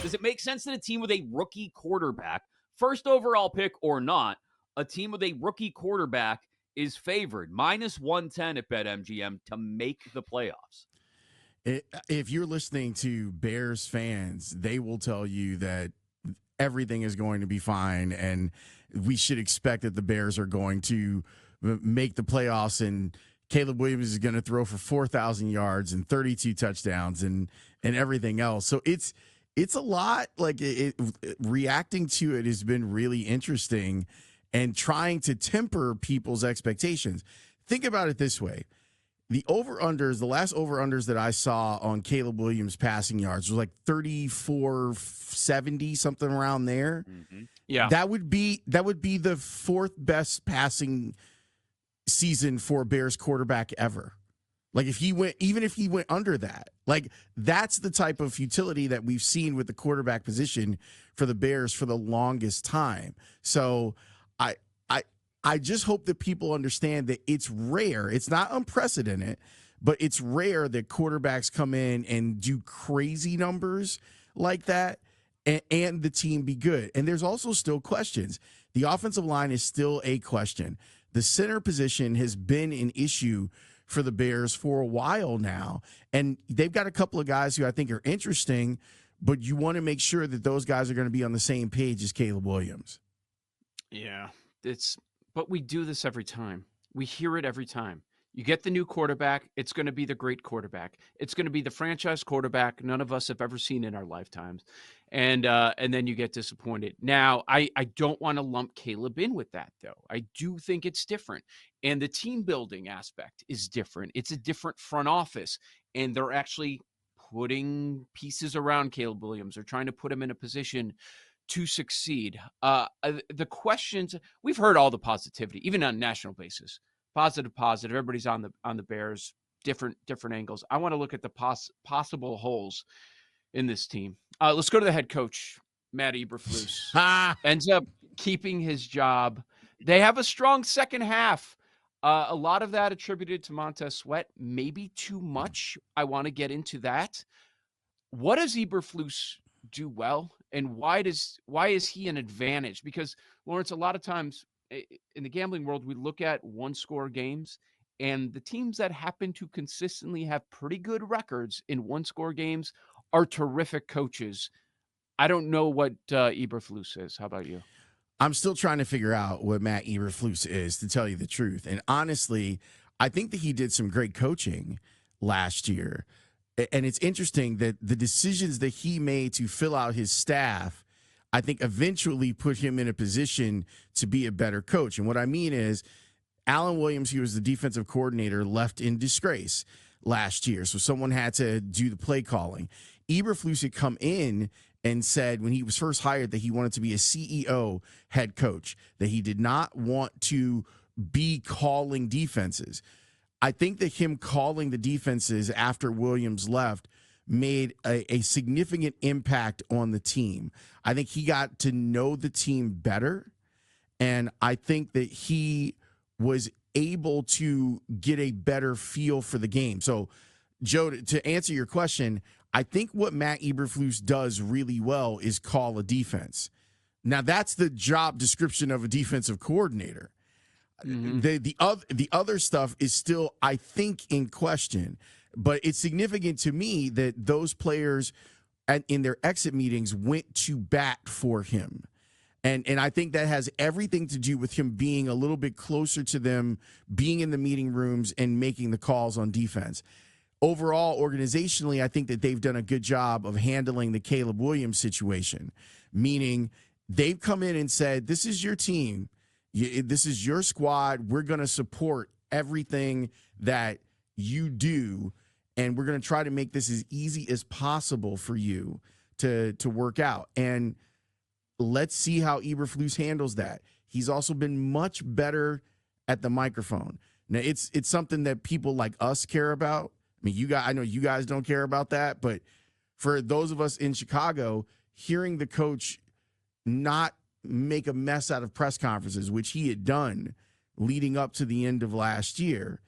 Does it make sense that a team with a rookie quarterback, first overall pick or not, a team with a rookie quarterback is favored minus 110 at BetMGM to make the playoffs? If you're listening to Bears fans, they will tell you that everything is going to be fine and we should expect that the Bears are going to make the playoffs and Caleb Williams is going to throw for 4,000 yards and 32 touchdowns and everything else. So it's a lot. Like reacting to it has been really interesting and trying to temper people's expectations. Think about it this way. The over-unders, the last over-unders that I saw on Caleb Williams passing yards was like 3470, something around there. Mm-hmm. Yeah. That would be the fourth best passing season for a Bears quarterback ever. Like if he went under that, like that's the type of futility that we've seen with the quarterback position for the Bears for the longest time. So I just hope that people understand that it's rare. It's not unprecedented, but it's rare that quarterbacks come in and do crazy numbers like that and the team be good. And there's also still questions. The offensive line is still a question. The center position has been an issue for the Bears for a while now. And they've got a couple of guys who I think are interesting, but you want to make sure that those guys are going to be on the same page as Caleb Williams. Yeah, but we do this every time. We hear it every time. You get the new quarterback, it's going to be the great quarterback. It's going to be the franchise quarterback none of us have ever seen in our lifetimes. And then you get disappointed. Now, I don't want to lump Caleb in with that, though. I do think it's different. And the team building aspect is different. It's a different front office. And they're actually putting pieces around Caleb Williams. They're trying to put him in a position to succeed. The questions, we've heard all the positivity, even on a national basis. Positive. Everybody's on the Bears, different angles. I want to look at the possible holes in this team. Let's go to the head coach, Matt Eberflus. Ends up keeping his job. They have a strong second half. A lot of that attributed to Montez Sweat, maybe too much. I want to get into that. What does Eberflus do well, and why is he an advantage? Because, Lawrence, a lot of times in the gambling world, we look at one-score games, and the teams that happen to consistently have pretty good records in one-score games are terrific coaches. I don't know what Eberflus is. How about you? I'm still trying to figure out what Matt Eberflus is, to tell you the truth. And honestly, I think that he did some great coaching last year. And it's interesting that the decisions that he made to fill out his staff, I think eventually put him in a position to be a better coach. And what I mean is Alan Williams, who was the defensive coordinator, left in disgrace last year. So someone had to do the play calling. Eberflus had come in and said when he was first hired that he wanted to be a CEO head coach, that he did not want to be calling defenses. I think that him calling the defenses after Williams left made a significant impact on the team. I think he got to know the team better, and I think that he was able to get a better feel for the game. So, Joe, to answer your question, I think what Matt Eberflus does really well is call a defense. Now, that's the job description of a defensive coordinator. Mm-hmm. The other stuff is still, I think, in question. But it's significant to me that those players in their exit meetings went to bat for him. And I think that has everything to do with him being a little bit closer to them, being in the meeting rooms and making the calls on defense. Overall, organizationally, I think that they've done a good job of handling the Caleb Williams situation, meaning they've come in and said, this is your team. This is your squad. We're going to support everything that you do, and we're going to try to make this as easy as possible for you to work out. And let's see how Eberflus handles that. He's also been much better at the microphone. Now, it's something that people like us care about. I mean, I know you guys don't care about that, but for those of us in Chicago, hearing the coach not make a mess out of press conferences, which he had done leading up to the end of last year,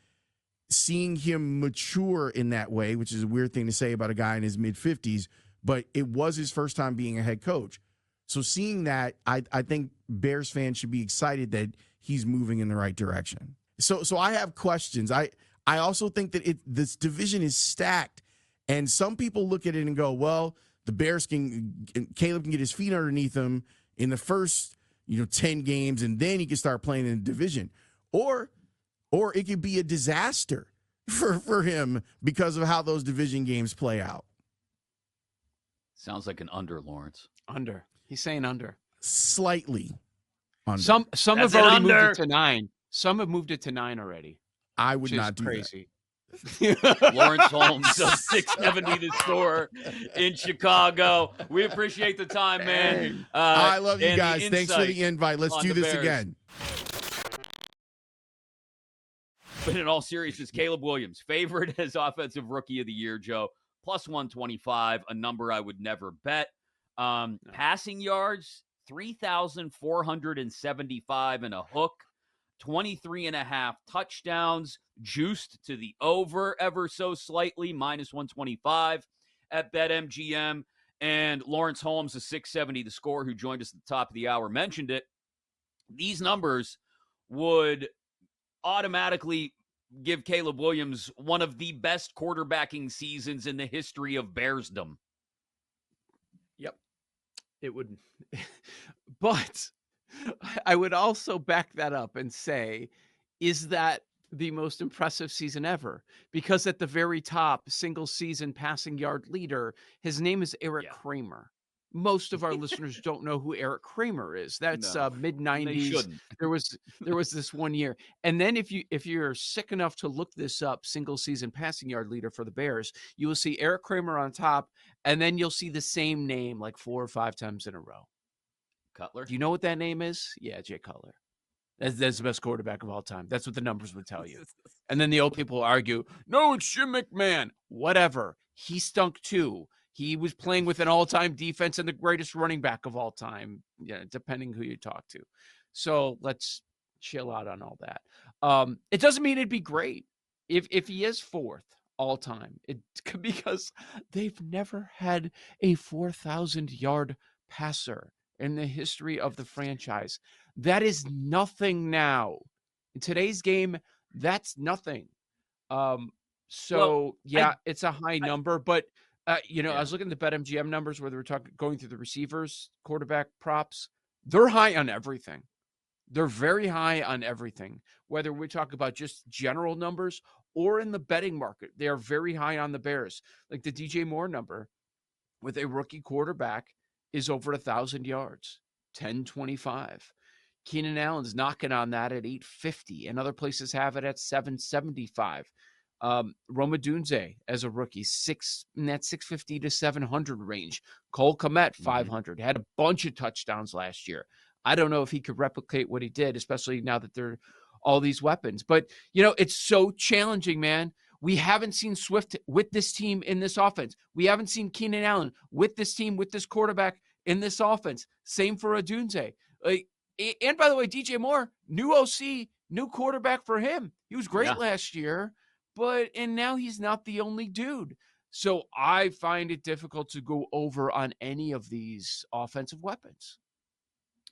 seeing him mature in that way, which is a weird thing to say about a guy in his mid-50s, but it was his first time being a head coach. So seeing that, I think Bears fans should be excited that he's moving in the right direction. So I have questions. I also think that this division is stacked, and some people look at it and go, well, the Bears Caleb can get his feet underneath him in the first 10 games, and then he can start playing in the division, or it could be a disaster for him because of how those division games play out. Sounds like an under, Lawrence. Under. He's saying under. Slightly under. Some That's have an already under. moved it to 9. Some have moved it to 9 already. I would Which not is do crazy. Lawrence Holmes of 670 The Score in Chicago. We appreciate the time, man. I love you and guys. Thanks for the invite. Let's on do the this Bears. again. But in all seriousness, Caleb Williams, favored as Offensive Rookie of the Year, Joe. Plus 125, a number I would never bet. Passing yards, 3,475 and a hook. 23 and a half touchdowns, juiced to the over ever so slightly, minus 125 at BetMGM. And Lawrence Holmes, a 670 The Score, who joined us at the top of the hour, mentioned it. These numbers would automatically give Caleb Williams one of the best quarterbacking seasons in the history of Bearsdom. Yep. It would. But I would also back that up and say, is that the most impressive season ever? Because at the very top, single season passing yard leader, his name is Eric Kramer. Most of our listeners don't know who Eric Kramer is. That's mid They 90s. shouldn't. There was this one year. And then if you're sick enough to look this up, single season passing yard leader for the Bears, you will see Eric Kramer on top, and then you'll see the same name like 4 or 5 times in a row. Cutler? Do you know what that name is? Yeah, Jay Cutler. That's the best quarterback of all time. That's what the numbers would tell you. And then the old people argue, no, it's Jim McMahon. Whatever. He stunk too. He was playing with an all-time defense and the greatest running back of all time, depending who you talk to. So let's chill out on all that. It doesn't mean it'd be great if he is 4th all time. Because they've never had a 4,000-yard passer in the history of the franchise. That is nothing now. In today's game, that's nothing. It's a high number, but I was looking at the BetMGM numbers where they were going through the receivers, quarterback props. They're high on everything. They're very high on everything, whether we talk about just general numbers or in the betting market. They are very high on the Bears. Like the DJ Moore number with a rookie quarterback is over 1,000 yards, 1025. Keenan Allen's knocking on that at 850, and other places have it at 775. Roma Dunze as a rookie, in that 650 to 700 range. Cole Kmet, 500, had a bunch of touchdowns last year. I don't know if he could replicate what he did, especially now that there are all these weapons. But, it's so challenging, man. We haven't seen Swift with this team in this offense. We haven't seen Keenan Allen with this team, with this quarterback in this offense. Same for Odunze. And by the way, DJ Moore, new OC, new quarterback for him. He was great last year, and now he's not the only dude. So I find it difficult to go over on any of these offensive weapons.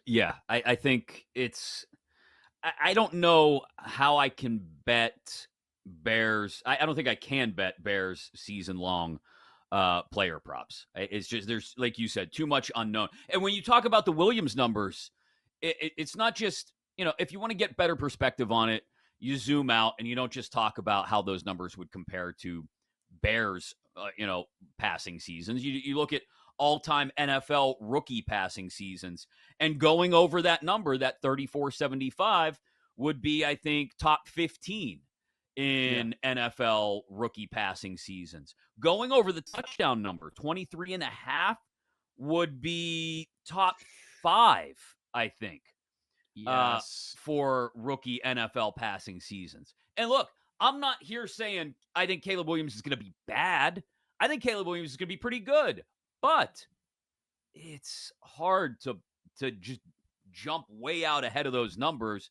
Yeah, I think it's – I don't know how I can bet Bears. I don't think I can bet Bears season-long player props. It's just there's, like you said, too much unknown. And when you talk about the Williams numbers, it's not just, if you want to get better perspective on it, you zoom out and you don't just talk about how those numbers would compare to Bears, passing seasons. You look at all-time NFL rookie passing seasons, and going over that number, that 3,475 would be, I think, top 15 in NFL rookie passing seasons. Going over the touchdown number, 23 and a half, would be top 5, I think, for rookie NFL passing seasons. And look, I'm not here saying I think Caleb Williams is going to be bad. I think Caleb Williams is going to be pretty good. But it's hard to just jump way out ahead of those numbers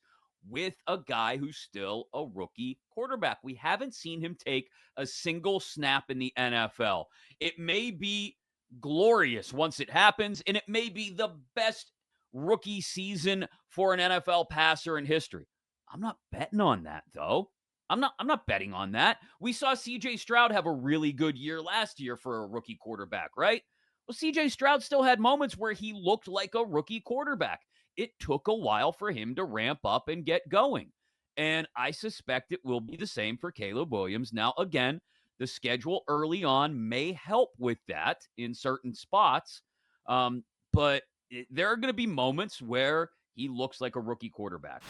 with a guy who's still a rookie quarterback. We haven't seen him take a single snap in the NFL. It may be glorious once it happens, and it may be the best rookie season for an NFL passer in history. I'm not betting on that though. I'm not betting on that. We saw CJ Stroud have a really good year last year for a rookie quarterback, right? Well, CJ Stroud still had moments where he looked like a rookie quarterback. It took a while for him to ramp up and get going. And I suspect it will be the same for Caleb Williams. Now, again, the schedule early on may help with that in certain spots. But there are going to be moments where he looks like a rookie quarterback.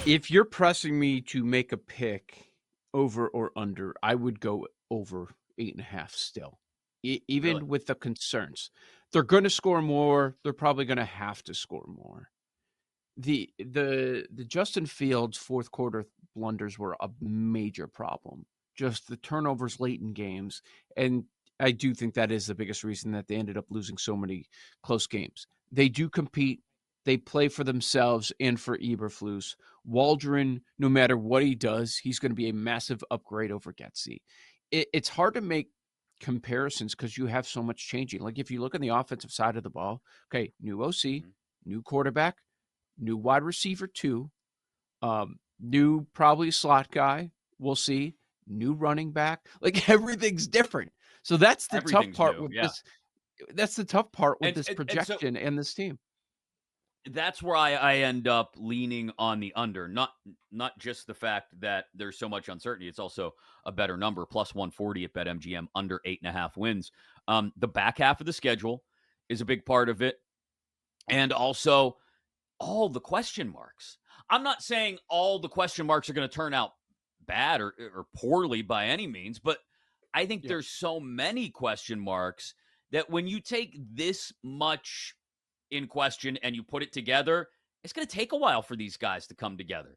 If you're pressing me to make a pick over or under, I would go over 8.5 still. Really? Even with the concerns. They're going to score more. They're probably going to have to score more. The Justin Fields fourth quarter blunders were a major problem. Just the turnovers late in games, and I do think that is the biggest reason that they ended up losing so many close games. They do compete. They play for themselves and for Eberflus. Waldron, no matter what he does, he's going to be a massive upgrade over Getsy. It's hard to make comparisons because you have so much changing. Like if you look on the offensive side of the ball, okay, new OC, new quarterback, new wide receiver 2, new probably slot guy. We'll see. New running back. Like everything's different. So that's the tough Everything's part new. with Yeah. this. That's the tough part with And, this and so projection and this team. that's where I end up leaning on the under. Not just the fact that there's so much uncertainty. It's also a better number, plus 140 at BetMGM, under 8.5 wins. The back half of the schedule is a big part of it. And also all the question marks. I'm not saying all the question marks are going to turn out bad or poorly by any means, but I think Yeah. there's so many question marks that when you take this much in question and you put it together, it's going to take a while for these guys to come together.